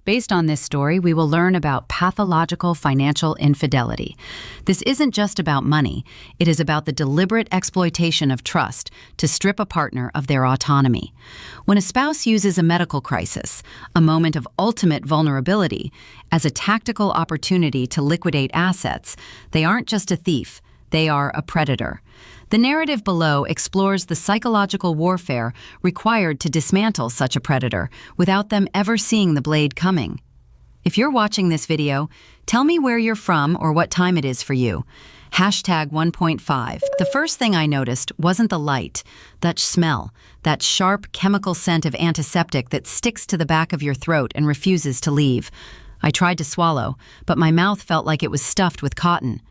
Based on this story, we will learn about pathological financial infidelity. This isn't just about money. It is about the deliberate exploitation of trust to strip a partner of their autonomy. When a spouse uses a medical crisis, a moment of ultimate vulnerability, as a tactical opportunity to liquidate assets, they aren't just a thief, they are a predator. The narrative below explores the psychological warfare required to dismantle such a predator without them ever seeing the blade coming. If you're watching this video, tell me where you're from or what time it is for you. Hashtag 1.5. The first thing I noticed wasn't the light, that smell, that sharp chemical scent of antiseptic that sticks to the back of your throat and refuses to leave. I tried to swallow, but my mouth felt like it was stuffed with cotton.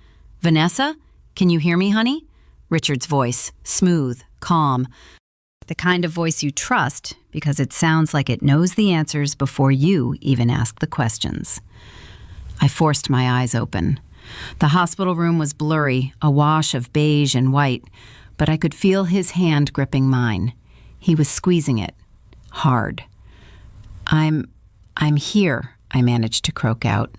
Vanessa? Can you hear me, honey? Richard's voice, smooth, calm. The kind of voice you trust because it sounds like it knows the answers before you even ask the questions. I forced my eyes open. The hospital room was blurry, a wash of beige and white, but I could feel his hand gripping mine. He was squeezing it. Hard. I'm here, I managed to croak out.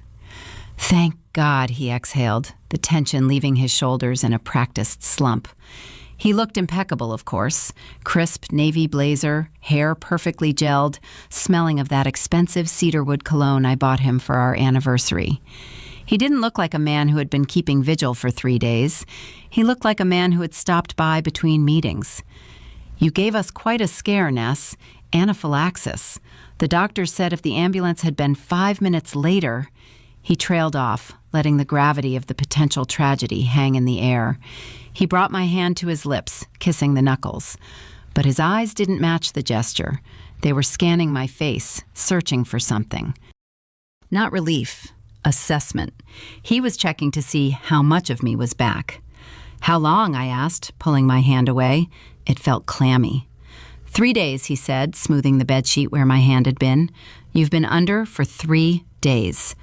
Thank God, he exhaled, the tension leaving his shoulders in a practiced slump. He looked impeccable, of course. Crisp navy blazer, hair perfectly gelled, smelling of that expensive cedarwood cologne I bought him for our anniversary. He didn't look like a man who had been keeping vigil for 3 days. He looked like a man who had stopped by between meetings. You gave us quite a scare, Ness. Anaphylaxis. The doctor said if the ambulance had been 5 minutes later... He trailed off, letting the gravity of the potential tragedy hang in the air. He brought my hand to his lips, kissing the knuckles. But his eyes didn't match the gesture. They were scanning my face, searching for something. Not relief, assessment. He was checking to see how much of me was back. How long, I asked, pulling my hand away. It felt clammy. 3 days, he said, smoothing the bedsheet where my hand had been. You've been under for 3 days.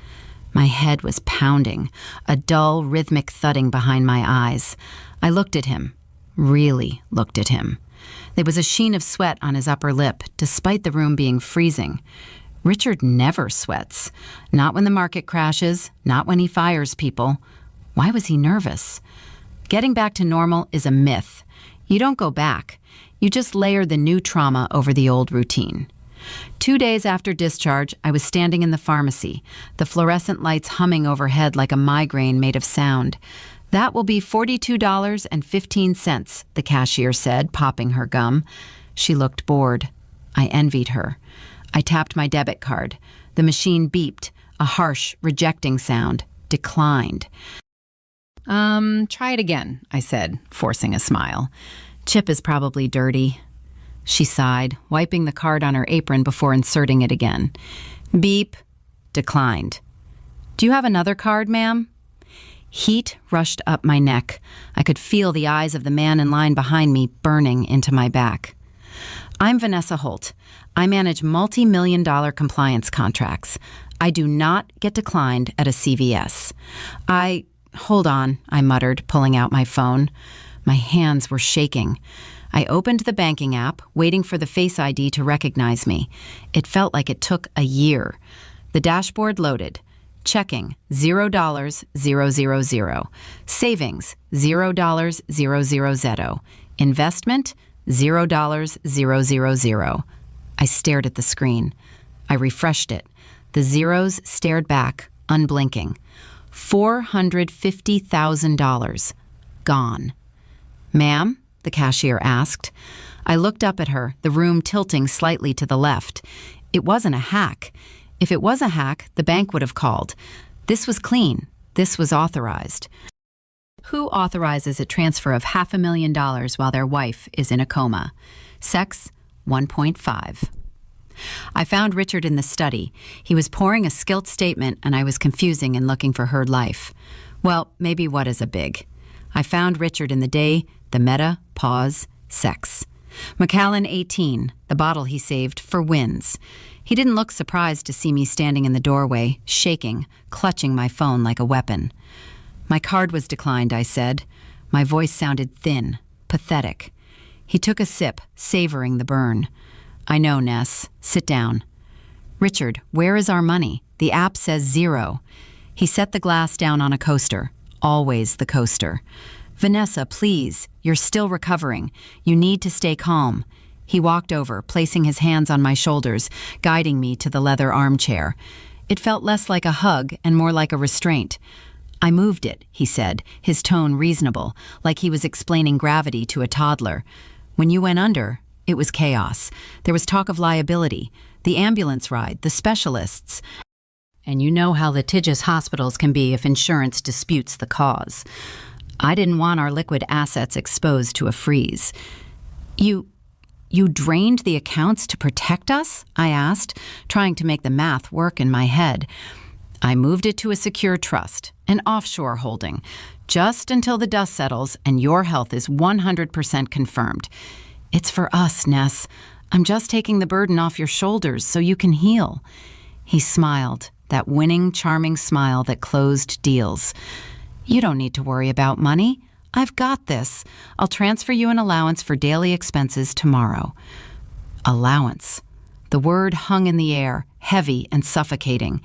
My head was pounding, a dull, rhythmic thudding behind my eyes. I looked at him, really looked at him. There was a sheen of sweat on his upper lip, despite the room being freezing. Richard never sweats. Not when the market crashes, not when he fires people. Why was he nervous? Getting back to normal is a myth. You don't go back. You just layer the new trauma over the old routine. 2 days after discharge, I was standing in the pharmacy, the fluorescent lights humming overhead like a migraine made of sound. That will be $42.15, the cashier said, popping her gum. She looked bored. I envied her. I tapped my debit card. The machine beeped, a harsh, rejecting sound. Declined. Try it again, I said, forcing a smile. Chip is probably dirty. She sighed, wiping the card on her apron before inserting it again. Beep. Declined. Do you have another card, ma'am? Heat rushed up my neck. I could feel the eyes of the man in line behind me burning into my back. I'm Vanessa Holt. I manage multi-million-dollar compliance contracts. I do not get declined at a CVS. Hold on, I muttered, pulling out my phone. My hands were shaking. I opened the banking app, waiting for the Face ID to recognize me. It felt like it took a year. The dashboard loaded. Checking, $0,000. Savings, $0,000. Investment, $0,000. I stared at the screen. I refreshed it. The zeros stared back, unblinking. $450,000. Gone. Ma'am? The cashier asked. I looked up at her, the room tilting slightly to the left. It wasn't a hack. If it was a hack, the bank would have called. This was clean. This was authorized. Who authorizes a transfer of $500,000 while their wife is in a coma? Sex, 1.5. I found Richard in the study. He was pouring a skilled statement, and I was confusing and looking for her life. Well, maybe what is a big? I found Richard in the day, the meta, pause, sex. Macallan 18, the bottle he saved for wins. He didn't look surprised to see me standing in the doorway, shaking, clutching my phone like a weapon. My card was declined, I said. My voice sounded thin, pathetic. He took a sip, savoring the burn. I know, Ness. Sit down. Richard, where is our money? The app says 0. He set the glass down on a coaster. Always the coaster. Vanessa, please. You're still recovering. You need to stay calm. He walked over, placing his hands on my shoulders, guiding me to the leather armchair. It felt less like a hug and more like a restraint. I moved it, he said, his tone reasonable, like he was explaining gravity to a toddler. When you went under, it was chaos. There was talk of liability, the ambulance ride, the specialists. And you know how litigious hospitals can be if insurance disputes the cause. I didn't want our liquid assets exposed to a freeze. You drained the accounts to protect us? I asked, trying to make the math work in my head. I moved it to a secure trust, an offshore holding, just until the dust settles and your health is 100% confirmed. It's for us, Ness. I'm just taking the burden off your shoulders so you can heal. He smiled, that winning, charming smile that closed deals. You don't need to worry about money. I've got this. I'll transfer you an allowance for daily expenses tomorrow. Allowance. The word hung in the air, heavy and suffocating.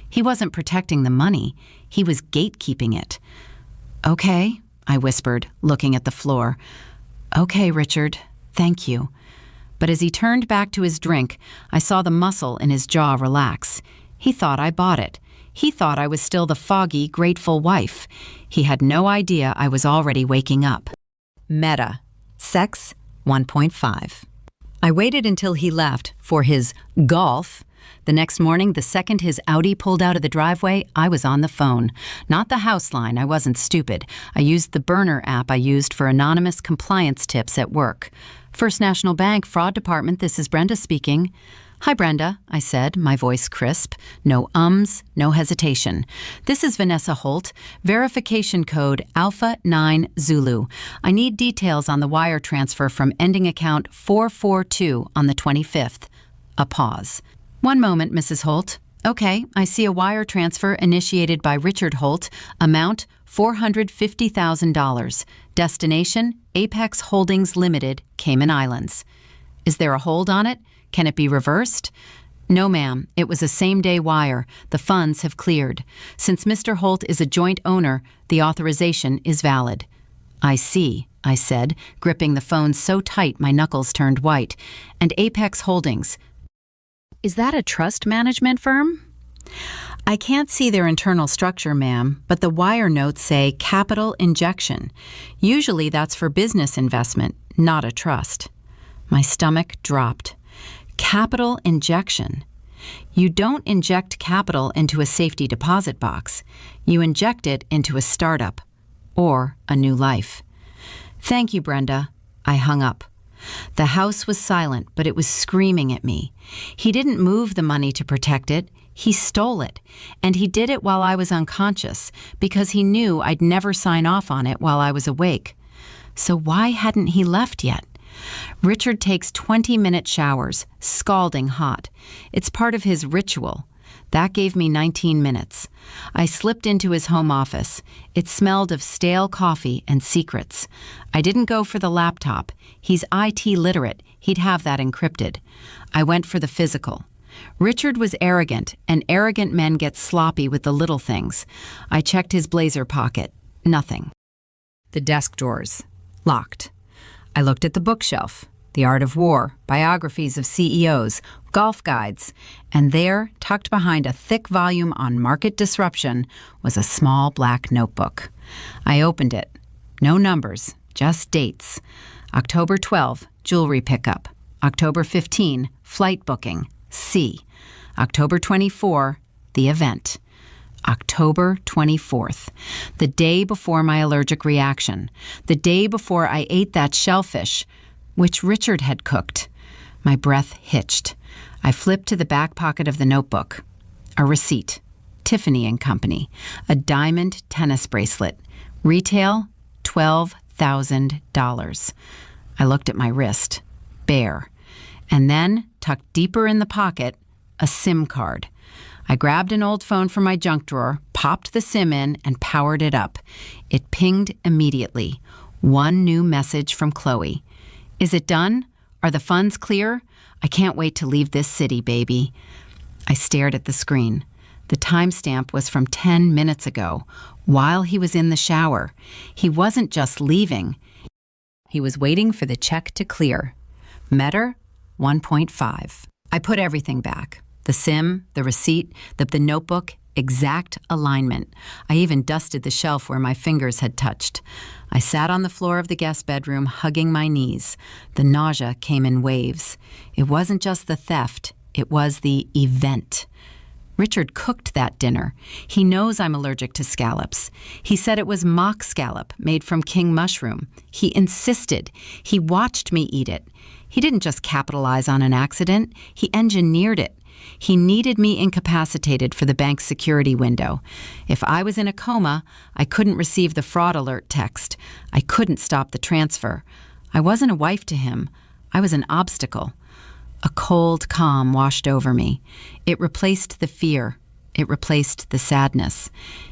He wasn't protecting the money. He was gatekeeping it. Okay, I whispered, looking at the floor. Okay, Richard. Thank you. But as he turned back to his drink, I saw the muscle in his jaw relax. He thought I bought it. He thought I was still the foggy, grateful wife. He had no idea I was already waking up. Meta. Sex 1.5. I waited until he left for his golf. The next morning, the second his Audi pulled out of the driveway, I was on the phone. Not the house line, I wasn't stupid. I used the burner app I used for anonymous compliance tips at work. First National Bank, Fraud Department, this is Brenda speaking. Hi, Brenda, I said, my voice crisp. No ums, no hesitation. This is Vanessa Holt, verification code Alpha 9 Zulu. I need details on the wire transfer from ending account 442 on the 25th. A pause. One moment, Mrs. Holt. Okay, I see a wire transfer initiated by Richard Holt, amount $450,000. Destination, Apex Holdings Limited, Cayman Islands. Is there a hold on it? Can it be reversed? No, ma'am. It was a same-day wire. The funds have cleared. Since Mr. Holt is a joint owner, the authorization is valid. I see, I said, gripping the phone so tight my knuckles turned white. And Apex Holdings. Is that a trust management firm? I can't see their internal structure, ma'am, but the wire notes say capital injection. Usually that's for business investment, not a trust. My stomach dropped. Capital injection. You don't inject capital into a safety deposit box. You inject it into a startup or a new life. Thank you, Brenda. I hung up. The house was silent, but it was screaming at me. He didn't move the money to protect it. He stole it. And he did it while I was unconscious because he knew I'd never sign off on it while I was awake. So why hadn't he left yet? Richard takes 20-minute showers, scalding hot. It's part of his ritual. That gave me 19 minutes. I slipped into his home office. It smelled of stale coffee and secrets. I didn't go for the laptop. He's IT literate. He'd have that encrypted. I went for the physical. Richard was arrogant, and arrogant men get sloppy with the little things. I checked his blazer pocket. Nothing. The desk drawers. Locked. I looked at the bookshelf, The Art of War, biographies of CEOs, golf guides, and there, tucked behind a thick volume on market disruption, was a small black notebook. I opened it. No numbers, just dates. October 12, jewelry pickup. October 15, flight booking, C. October 24, the event. October 24th, the day before my allergic reaction, the day before I ate that shellfish, which Richard had cooked. My breath hitched. I flipped to the back pocket of the notebook. A receipt. Tiffany & Company. A diamond tennis bracelet. Retail, $12,000. I looked at my wrist. Bare. And then, tucked deeper in the pocket, a SIM card. I grabbed an old phone from my junk drawer, popped the SIM in, and powered it up. It pinged immediately. One new message from Chloe. Is it done? Are the funds clear? I can't wait to leave this city, baby. I stared at the screen. The timestamp was from 10 minutes ago, while he was in the shower. He wasn't just leaving. He was waiting for the check to clear. Metter, 1.5. I put everything back. The SIM, the receipt, the notebook, exact alignment. I even dusted the shelf where my fingers had touched. I sat on the floor of the guest bedroom, hugging my knees. The nausea came in waves. It wasn't just the theft, it was the event. Richard cooked that dinner. He knows I'm allergic to scallops. He said it was mock scallop made from king mushroom. He insisted. He watched me eat it. He didn't just capitalize on an accident. He engineered it. He needed me incapacitated for the bank's security window. If I was in a coma, I couldn't receive the fraud alert text. I couldn't stop the transfer. I wasn't a wife to him. I was an obstacle. A cold calm washed over me. It replaced the fear. It replaced the sadness.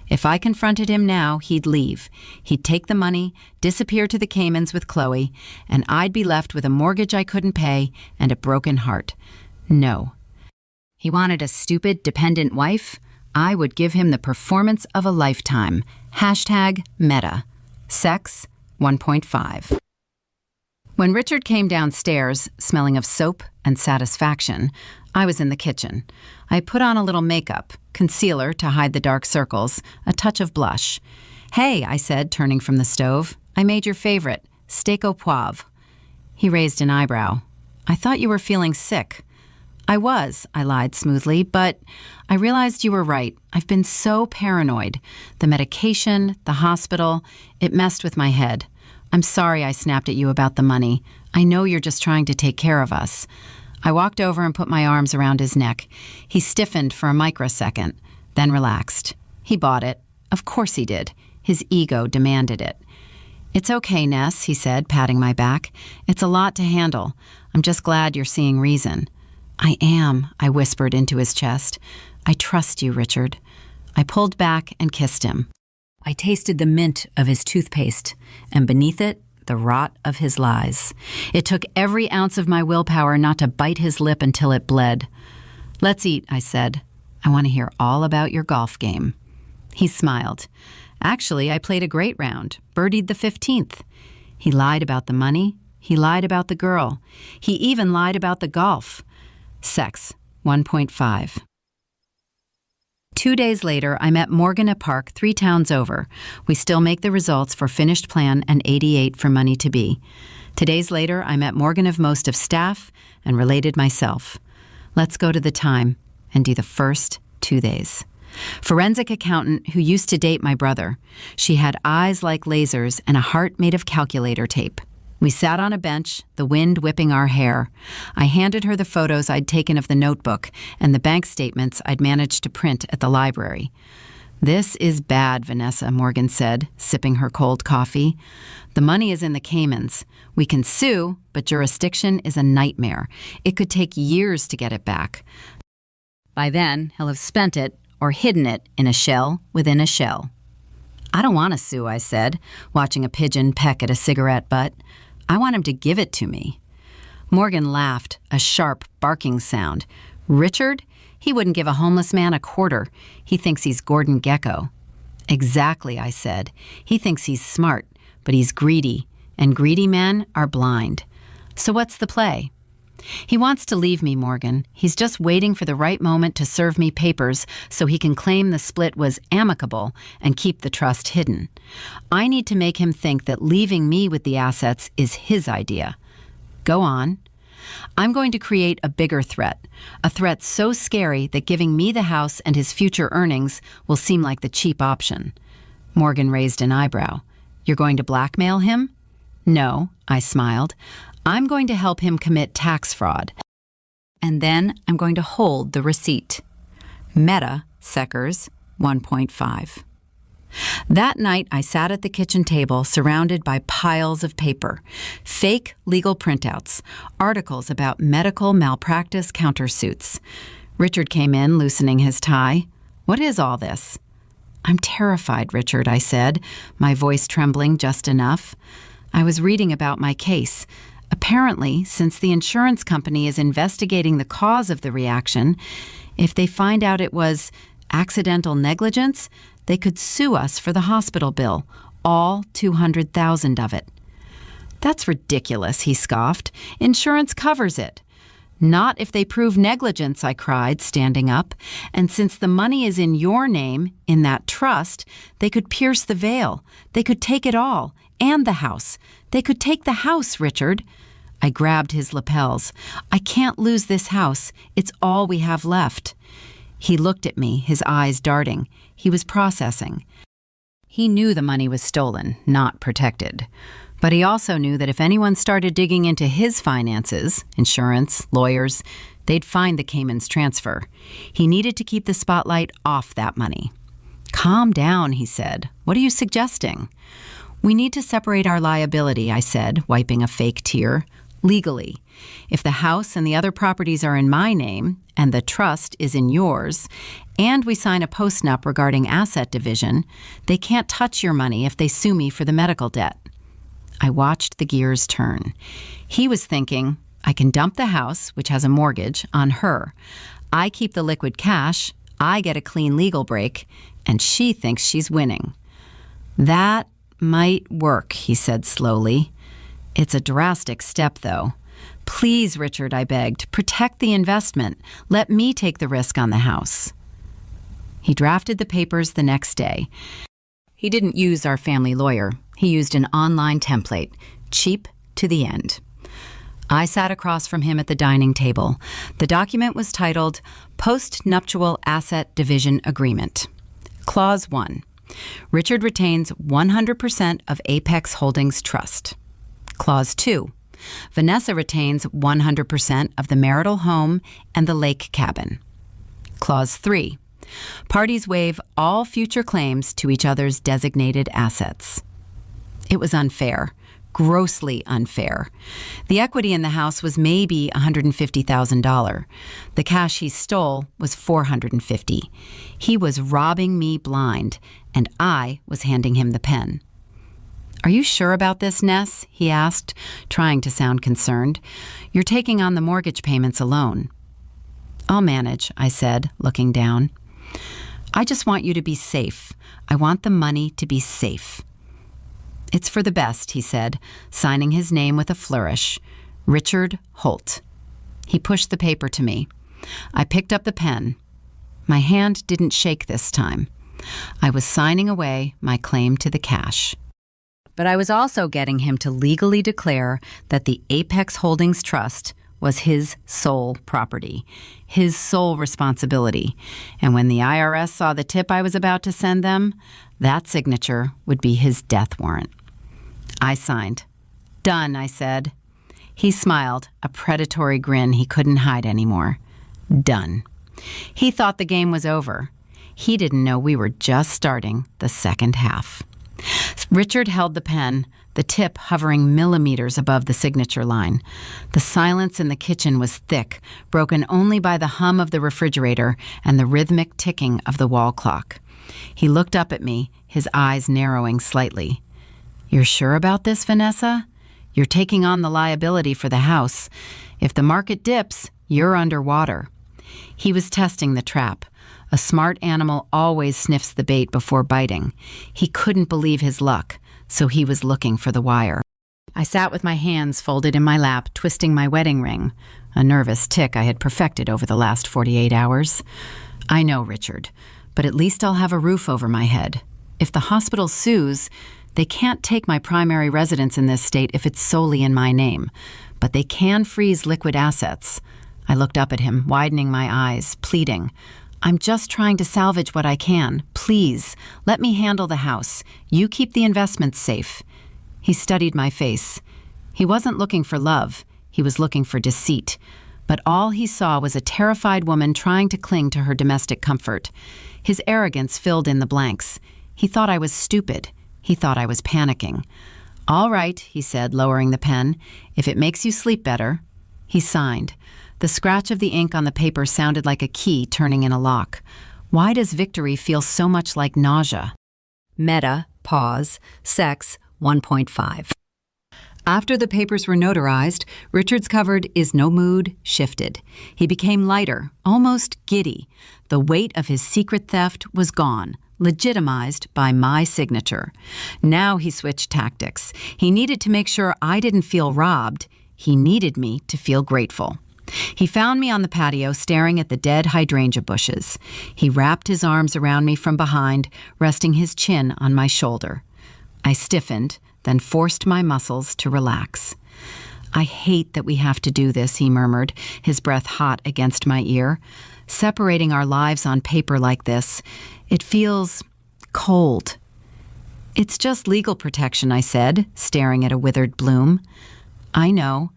If I confronted him now, he'd leave. He'd take the money, disappear to the Caymans with Chloe, and I'd be left with a mortgage I couldn't pay and a broken heart. No. He wanted a stupid, dependent wife? I would give him the performance of a lifetime. #Meta. Sex, 1.5. When Richard came downstairs, smelling of soap and satisfaction, I was in the kitchen. I put on a little makeup, concealer to hide the dark circles, a touch of blush. "Hey," I said, turning from the stove, "I made your favorite, steak au poivre." He raised an eyebrow. "I thought you were feeling sick." "I was," I lied smoothly, "but I realized you were right. I've been so paranoid. The medication, the hospital, it messed with my head. I'm sorry I snapped at you about the money. I know you're just trying to take care of us." I walked over and put my arms around his neck. He stiffened for a microsecond, then relaxed. He bought it. Of course he did. His ego demanded it. "It's okay, Ness," he said, patting my back. "It's a lot to handle. I'm just glad you're seeing reason." "I am," I whispered into his chest. "I trust you, Richard." I pulled back and kissed him. I tasted the mint of his toothpaste, and beneath it, the rot of his lies. It took every ounce of my willpower not to bite his lip until it bled. "Let's eat," I said. "I want to hear all about your golf game." He smiled. "Actually, I played a great round, birdied the 15th. He lied about the money. He lied about the girl. He even lied about the golf. Sex, 1.5. 2 days later, I met Morgan at Park 3 towns over. We still make the results for finished plan and 88 for money to be. 2 days later, I met Morgan of most of staff and related myself. Let's go to the time and do the first 2 days. Forensic accountant who used to date my brother. She had eyes like lasers and a heart made of calculator tape. We sat on a bench, the wind whipping our hair. I handed her the photos I'd taken of the notebook and the bank statements I'd managed to print at the library. "This is bad, Vanessa," Morgan said, sipping her cold coffee. "The money is in the Caymans. We can sue, but jurisdiction is a nightmare. It could take years to get it back. By then, he'll have spent it or hidden it in a shell within a shell." "I don't want to sue," I said, watching a pigeon peck at a cigarette butt. "I want him to give it to me." Morgan laughed, a sharp, barking sound. "Richard? He wouldn't give a homeless man a quarter. He thinks he's Gordon Gekko." "Exactly," I said. "He thinks he's smart, but he's greedy, and greedy men are blind. So what's the play?" "He wants to leave me, Morgan. He's just waiting for the right moment to serve me papers so he can claim the split was amicable and keep the trust hidden. I need to make him think that leaving me with the assets is his idea." "Go on." "I'm going to create a bigger threat, a threat so scary that giving me the house and his future earnings will seem like the cheap option." Morgan raised an eyebrow. "You're going to blackmail him?" "No," I smiled. "I'm going to help him commit tax fraud. And then I'm going to hold the receipt." Meta, Seckers, 1.5. That night, I sat at the kitchen table surrounded by piles of paper, fake legal printouts, articles about medical malpractice countersuits. Richard came in, loosening his tie. "What is all this?" "I'm terrified, Richard," I said, my voice trembling just enough. "I was reading about my case. Apparently, since the insurance company is investigating the cause of the reaction, If they find out it was accidental negligence, they could sue us for the hospital bill, all $200,000 of it. That's ridiculous, he scoffed. Insurance covers it. Not if they prove negligence, I cried, standing up. And since the money is in your name, in that trust, they could pierce the veil. They could take it all, and the house. They could take the house, Richard. I grabbed his lapels. I can't lose this house. It's all we have left. He looked at me, his eyes darting. He was processing. He knew the money was stolen, not protected. But he also knew that if anyone started digging into his finances, insurance, lawyers, they'd find the Cayman's transfer. He needed to keep the spotlight off that money. Calm down, he said. What are you suggesting? We need to separate our liability, I said, wiping a fake tear. Legally. If the house and the other properties are in my name, and the trust is in yours, and we sign a postnup regarding asset division, they can't touch your money if they sue me for the medical debt. I watched the gears turn. He was thinking, I can dump the house, which has a mortgage, on her. I keep the liquid cash, I get a clean legal break, and she thinks she's winning. That might work, he said slowly. It's a drastic step, though. Please, Richard, I begged, protect the investment. Let me take the risk on the house. He drafted the papers the next day. He didn't use our family lawyer. He used an online template, cheap to the end. I sat across from him at the dining table. The document was titled Post-Nuptial Asset Division Agreement. Clause 1. Richard retains 100% of Apex Holdings Trust. Clause 2. Vanessa retains 100% of the marital home and the lake cabin. Clause 3. Parties waive all future claims to each other's designated assets. It was unfair, grossly unfair. The equity in the house was maybe $150,000. The cash he stole was $450,000. He was robbing me blind, and I was handing him the pen. Are you sure about this, Ness? He asked, trying to sound concerned. You're taking on the mortgage payments alone. I'll manage, I said, looking down. I just want you to be safe. I want the money to be safe. It's for the best, he said, signing his name with a flourish. Richard Holt. He pushed the paper to me. I picked up the pen. My hand didn't shake this time. I was signing away my claim to the cash. But I was also getting him to legally declare that the Apex Holdings Trust was his sole property, his sole responsibility. And when the IRS saw the tip I was about to send them, that signature would be his death warrant. I signed. Done, I said. He smiled, a predatory grin he couldn't hide anymore. Done. He thought the game was over. He didn't know we were just starting the second half. Richard held the pen, the tip hovering millimeters above the signature line. The silence in the kitchen was thick, broken only by the hum of the refrigerator and the rhythmic ticking of the wall clock. He looked up at me, his eyes narrowing slightly. You're sure about this, Vanessa? You're taking on the liability for the house. If the market dips, you're underwater. He was testing the trap. A smart animal always sniffs the bait before biting. He couldn't believe his luck, so he was looking for the wire. I sat with my hands folded in my lap, twisting my wedding ring, a nervous tic I had perfected over the last 48 hours. I know, Richard, but at least I'll have a roof over my head. If the hospital sues, they can't take my primary residence in this state if it's solely in my name, but they can freeze liquid assets. I looked up at him, widening my eyes, pleading. I'm just trying to salvage what I can. Please, let me handle the house. You keep the investments safe. He studied my face. He wasn't looking for love. He was looking for deceit. But all he saw was a terrified woman trying to cling to her domestic comfort. His arrogance filled in the blanks. He thought I was stupid. He thought I was panicking. All right, he said, lowering the pen. If it makes you sleep better. He signed. The scratch of the ink on the paper sounded like a key turning in a lock. Why does victory feel so much like nausea? Meta, pause, sex, 1.5. After the papers were notarized, Richard's covered "Is no mood" shifted. He became lighter, almost giddy. The weight of his secret theft was gone, legitimized by my signature. Now he switched tactics. He needed to make sure I didn't feel robbed. He needed me to feel grateful. He found me on the patio staring at the dead hydrangea bushes. He wrapped his arms around me from behind, resting his chin on my shoulder. I stiffened, then forced my muscles to relax. "I hate that we have to do this," he murmured, his breath hot against my ear. "Separating our lives on paper like this, it feels cold." "It's just legal protection," I said, staring at a withered bloom. "I know,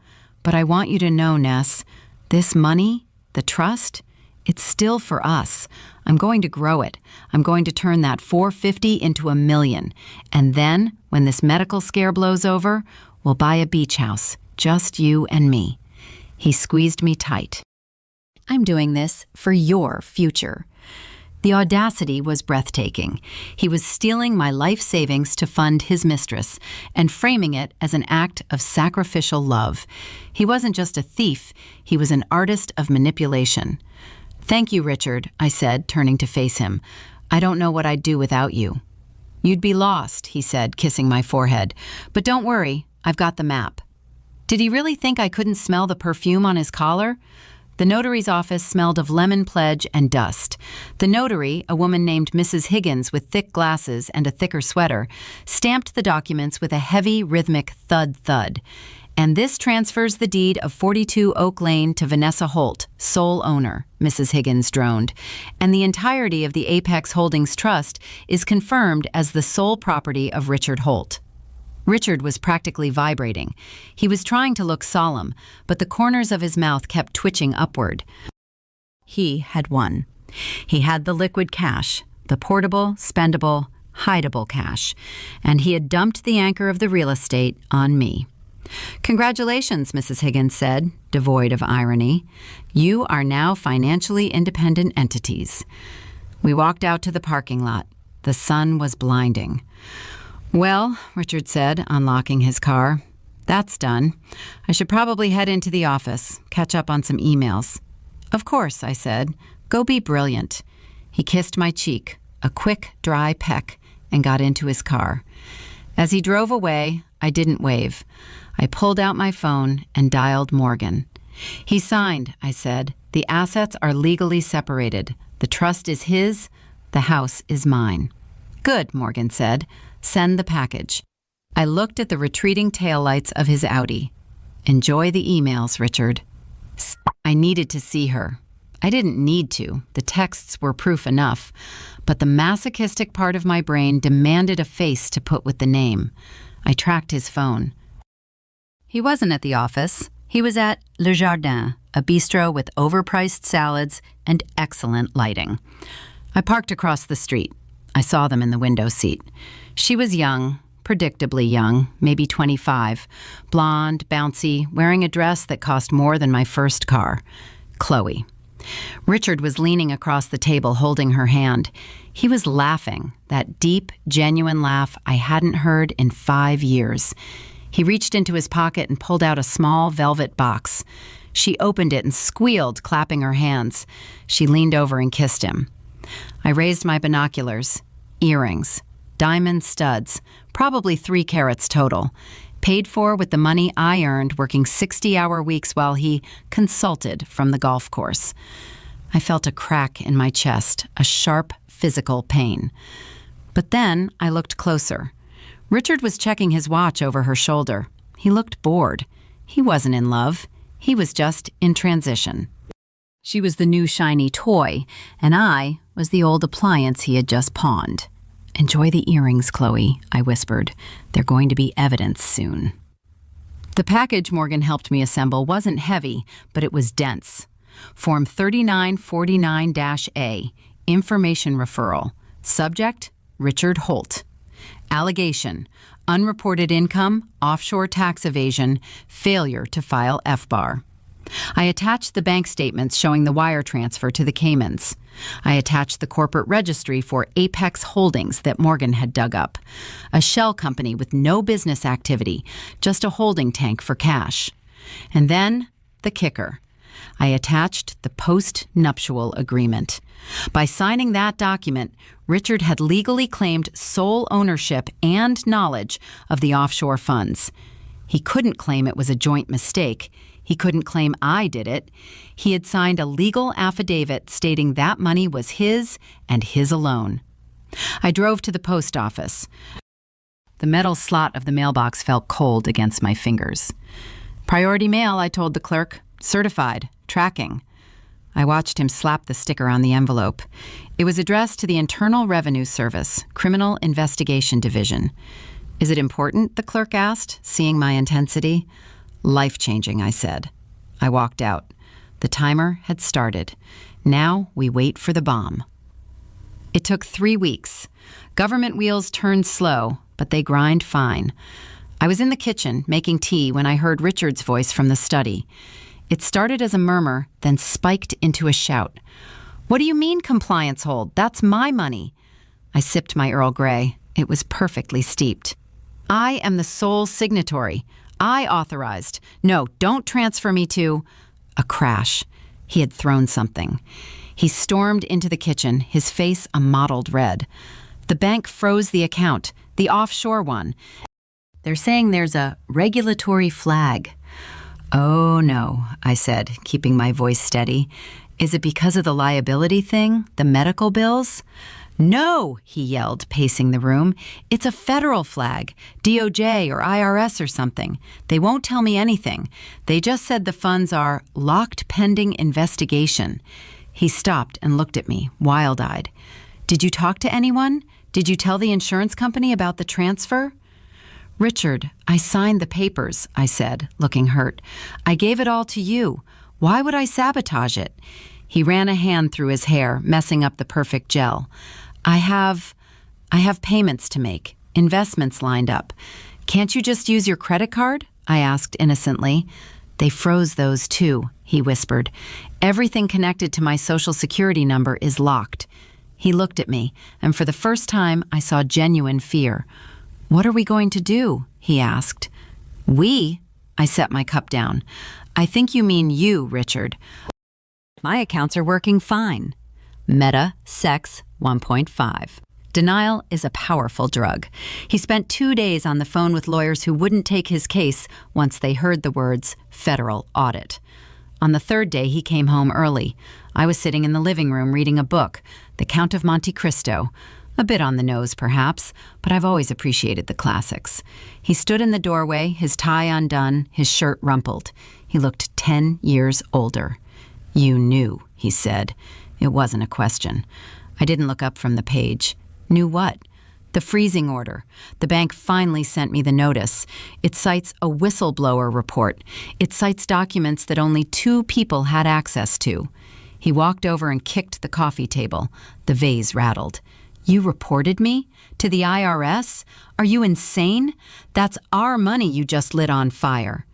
but I want you to know, Ness, this money, the trust, it's still for us. I'm going to grow it. I'm going to turn that $450 into $1 million. And then, when this medical scare blows over, we'll buy a beach house, just you and me." He squeezed me tight. "I'm doing this for your future." The audacity was breathtaking. He was stealing my life savings to fund his mistress and framing it as an act of sacrificial love. He wasn't just a thief, he was an artist of manipulation. "Thank you, Richard," I said, turning to face him. "I don't know what I'd do without you." "You'd be lost," he said, kissing my forehead. "But don't worry, I've got the map." Did he really think I couldn't smell the perfume on his collar? The notary's office smelled of lemon pledge and dust. The notary, a woman named Mrs. Higgins with thick glasses and a thicker sweater, stamped the documents with a heavy, rhythmic thud-thud. "And this transfers the deed of 42 Oak Lane to Vanessa Holt, sole owner," Mrs. Higgins droned. "And the entirety of the Apex Holdings Trust is confirmed as the sole property of Richard Holt." Richard was practically vibrating. He was trying to look solemn, but the corners of his mouth kept twitching upward. He had won. He had the liquid cash, the portable, spendable, hideable cash, and he had dumped the anchor of the real estate on me. "Congratulations," Mrs. Higgins said, devoid of irony. "You are now financially independent entities." We walked out to the parking lot. The sun was blinding. "Well," Richard said, unlocking his car, "that's done. I should probably head into the office, catch up on some emails." "Of course," I said. "Go be brilliant." He kissed my cheek, a quick, dry peck, and got into his car. As he drove away, I didn't wave. I pulled out my phone and dialed Morgan. "He signed," I said. "The assets are legally separated. The trust is his, the house is mine." "Good," Morgan said. "Send the package." I looked at the retreating taillights of his Audi. "Enjoy the emails, Richard." I needed to see her. I didn't need to. The texts were proof enough. But the masochistic part of my brain demanded a face to put with the name. I tracked his phone. He wasn't at the office. He was at Le Jardin, a bistro with overpriced salads and excellent lighting. I parked across the street. I saw them in the window seat. She was young, predictably young, maybe 25, blonde, bouncy, wearing a dress that cost more than my first car. Chloe. Richard was leaning across the table holding her hand. He was laughing, that deep, genuine laugh I hadn't heard in 5 years. He reached into his pocket and pulled out a small velvet box. She opened it and squealed, clapping her hands. She leaned over and kissed him. I raised my binoculars. Earrings. Diamond studs, probably 3 carats total, paid for with the money I earned working 60-hour weeks while he consulted from the golf course. I felt a crack in my chest, a sharp physical pain. But then I looked closer. Richard was checking his watch over her shoulder. He looked bored. He wasn't in love. He was just in transition. She was the new shiny toy, and I was the old appliance he had just pawned. "Enjoy the earrings, Chloe," I whispered. "They're going to be evidence soon." The package Morgan helped me assemble wasn't heavy, but it was dense. Form 3949-A, Information Referral. Subject, Richard Holt. Allegation, unreported income, offshore tax evasion, failure to file FBAR. I attached the bank statements showing the wire transfer to the Caymans. I attached the corporate registry for Apex Holdings that Morgan had dug up, a shell company with no business activity, just a holding tank for cash. And then, the kicker. I attached the post-nuptial agreement. By signing that document, Richard had legally claimed sole ownership and knowledge of the offshore funds. He couldn't claim it was a joint mistake. He couldn't claim I did it. He had signed a legal affidavit stating that money was his and his alone. I drove to the post office. The metal slot of the mailbox felt cold against my fingers. Priority mail, I told the clerk. Certified. Tracking. I watched him slap the sticker on the envelope. It was addressed to the Internal Revenue Service, Criminal Investigation Division. Is it important? The clerk asked, seeing my intensity. Life-changing, I said. I walked out. The timer had started. Now we wait for the bomb. It took 3 weeks. Government wheels turned slow, but they grind fine. I was in the kitchen making tea when I heard Richard's voice from the study. It started as a murmur, then spiked into a shout. What do you mean compliance hold? That's my money. I sipped my Earl Grey. It was perfectly steeped. I am the sole signatory. I authorized. No, don't transfer me to... A crash. He had thrown something. He stormed into the kitchen, his face a mottled red. The bank froze the account, the offshore one. They're saying there's a regulatory flag. Oh, no, I said, keeping my voice steady. Is it because of the liability thing, the medical bills? No, he yelled, pacing the room. It's a federal flag, DOJ or IRS or something. They won't tell me anything. They just said the funds are locked pending investigation. He stopped and looked at me, wild-eyed. Did you talk to anyone? Did you tell the insurance company about the transfer? Richard, I signed the papers, I said, looking hurt. I gave it all to you. Why would I sabotage it? He ran a hand through his hair, messing up the perfect gel. I have payments to make, investments lined up. Can't you just use your credit card? I asked innocently. They froze those too, he whispered. Everything connected to my Social Security number is locked. He looked at me, and for the first time I saw genuine fear. What are we going to do? He asked. We? I set my cup down. I think you mean you, Richard. My accounts are working fine. Meta Sex 1.5. Denial is a powerful drug. He spent 2 days on the phone with lawyers who wouldn't take his case once they heard the words federal audit. On the 3rd day, he came home early. I was sitting in the living room reading a book, The Count of Monte Cristo. A bit on the nose, perhaps, but I've always appreciated the classics. He stood in the doorway, his tie undone, his shirt rumpled. He looked 10 years older. You knew, he said. It wasn't a question. I didn't look up from the page. Knew what? The freezing order. The bank finally sent me the notice. It cites a whistleblower report. It cites documents that only 2 people had access to. He walked over and kicked the coffee table. The vase rattled. You reported me? To the IRS? Are you insane? That's our money you just lit on fire.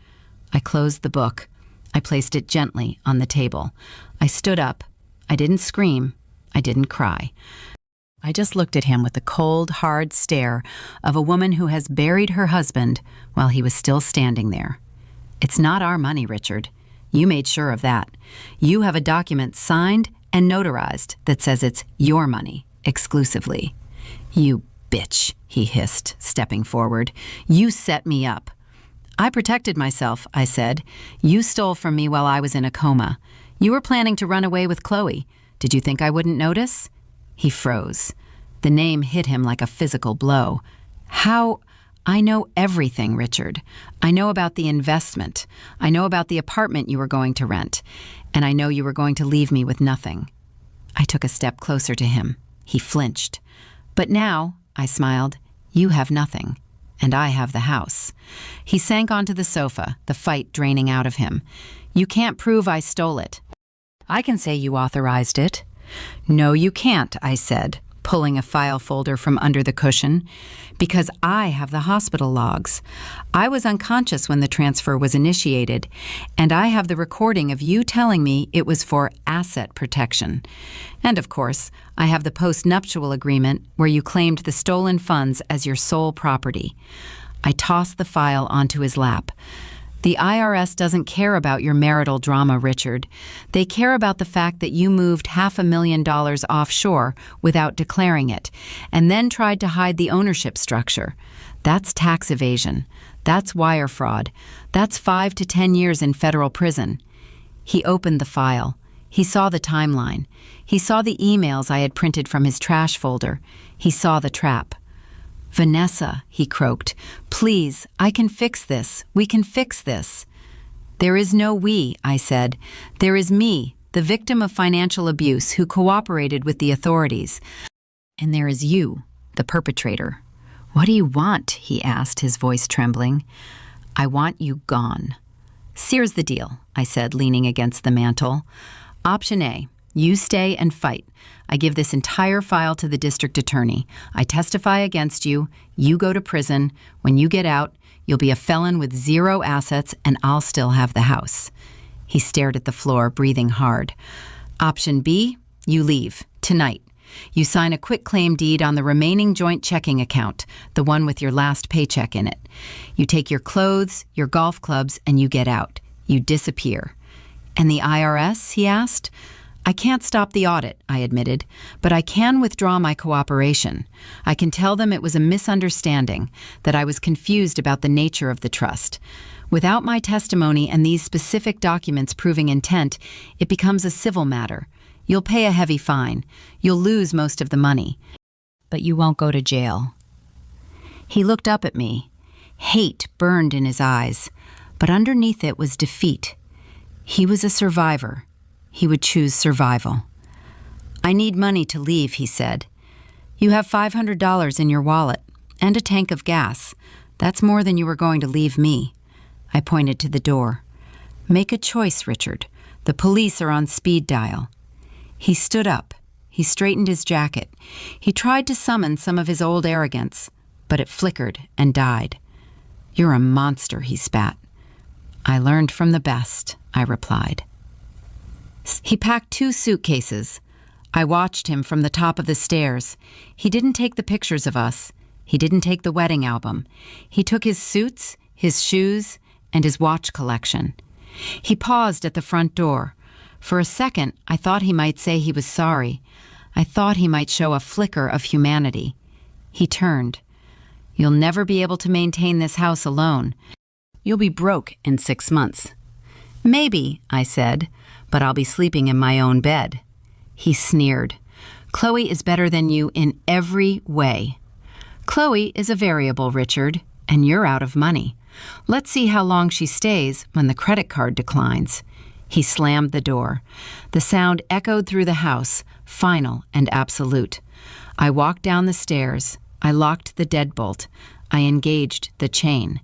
I closed the book. I placed it gently on the table. I stood up. I didn't scream. I didn't cry. I just looked at him with the cold, hard stare of a woman who has buried her husband while he was still standing there. It's not our money, Richard. You made sure of that. You have a document signed and notarized that says it's your money. Exclusively. You bitch, he hissed, stepping forward. You set me up. I protected myself, I said. You stole from me while I was in a coma. You were planning to run away with Chloe. Did you think I wouldn't notice? He froze. The name hit him like a physical blow. How? I know everything, Richard. I know about the investment. I know about the apartment you were going to rent. And I know you were going to leave me with nothing. I took a step closer to him. He flinched. But now, I smiled, you have nothing, and I have the house. He sank onto the sofa, the fight draining out of him. You can't prove I stole it. I can say you authorized it. No, you can't, I said, pulling a file folder from under the cushion. Because I have the hospital logs. I was unconscious when the transfer was initiated, and I have the recording of you telling me it was for asset protection. And of course, I have the post-nuptial agreement where you claimed the stolen funds as your sole property. I tossed the file onto his lap. The IRS doesn't care about your marital drama, Richard. They care about the fact that you moved $500,000 offshore without declaring it, and then tried to hide the ownership structure. That's tax evasion. That's wire fraud. That's 5 to 10 years in federal prison. He opened the file. He saw the timeline. He saw the emails I had printed from his trash folder. He saw the trap. "Vanessa," he croaked, "please, I can fix this. We can fix this." "There is no we," I said. "There is me, the victim of financial abuse who cooperated with the authorities. And there is you, the perpetrator." "What do you want?" he asked, his voice trembling. "I want you gone." "Here's the deal," I said, leaning against the mantel. "Option A, you stay and fight. I give this entire file to the district attorney. I testify against you. You go to prison. When you get out, you'll be a felon with 0 assets, and I'll still have the house." He stared at the floor, breathing hard. "Option B, you leave. Tonight. You sign a quitclaim deed on the remaining joint checking account, the one with your last paycheck in it. You take your clothes, your golf clubs, and you get out. You disappear." "And the IRS?" he asked. "I can't stop the audit," I admitted, "but I can withdraw my cooperation. I can tell them it was a misunderstanding, that I was confused about the nature of the trust. Without my testimony and these specific documents proving intent, it becomes a civil matter. You'll pay a heavy fine. You'll lose most of the money. But you won't go to jail." He looked up at me. Hate burned in his eyes, but underneath it was defeat. He was a survivor. He would choose survival. "I need money to leave," he said. "You have $500 in your wallet and a tank of gas. That's more than you were going to leave me." I pointed to the door. "Make a choice, Richard. The police are on speed dial." He stood up. He straightened his jacket. He tried to summon some of his old arrogance, but it flickered and died. "You're a monster," he spat. "I learned from the best," I replied. He packed 2 suitcases. I watched him from the top of the stairs. He didn't take the pictures of us. He didn't take the wedding album. He took his suits, his shoes, and his watch collection. He paused at the front door. For a second, I thought he might say he was sorry. I thought he might show a flicker of humanity. He turned. "You'll never be able to maintain this house alone. You'll be broke in 6 months." "Maybe," I said, "but I'll be sleeping in my own bed." He sneered. "Chloe is better than you in every way." "Chloe is a variable, Richard, and you're out of money. Let's see how long she stays when the credit card declines." He slammed the door. The sound echoed through the house, final and absolute. I walked down the stairs. I locked the deadbolt. I engaged the chain.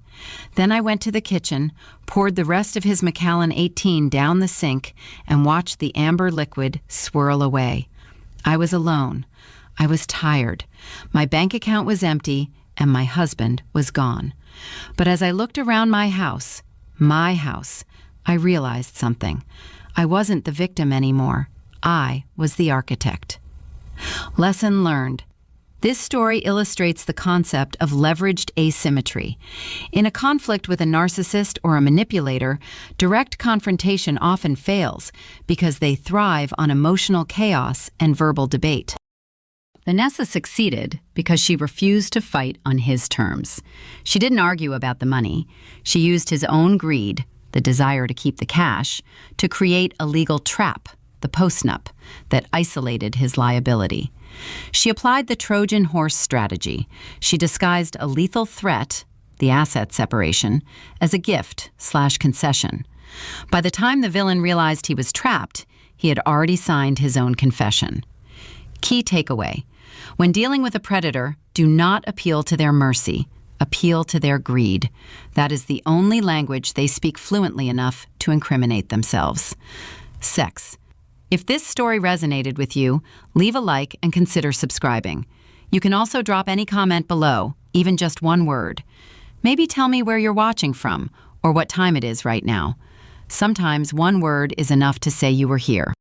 Then I went to the kitchen, poured the rest of his Macallan 18 down the sink, and watched the amber liquid swirl away. I was alone. I was tired. My bank account was empty, and my husband was gone. But as I looked around my house, I realized something. I wasn't the victim anymore. I was the architect. Lesson learned. This story illustrates the concept of leveraged asymmetry. In a conflict with a narcissist or a manipulator, direct confrontation often fails because they thrive on emotional chaos and verbal debate. Vanessa succeeded because she refused to fight on his terms. She didn't argue about the money. She used his own greed, the desire to keep the cash, to create a legal trap, the postnup, that isolated his liability. She applied the Trojan Horse Strategy. She disguised a lethal threat, the asset separation, as a gift/concession. By the time the villain realized he was trapped, he had already signed his own confession. Key takeaway. When dealing with a predator, do not appeal to their mercy. Appeal to their greed. That is the only language they speak fluently enough to incriminate themselves. Sex. If this story resonated with you, leave a like and consider subscribing. You can also drop any comment below, even just one word. Maybe tell me where you're watching from or what time it is right now. Sometimes one word is enough to say you were here.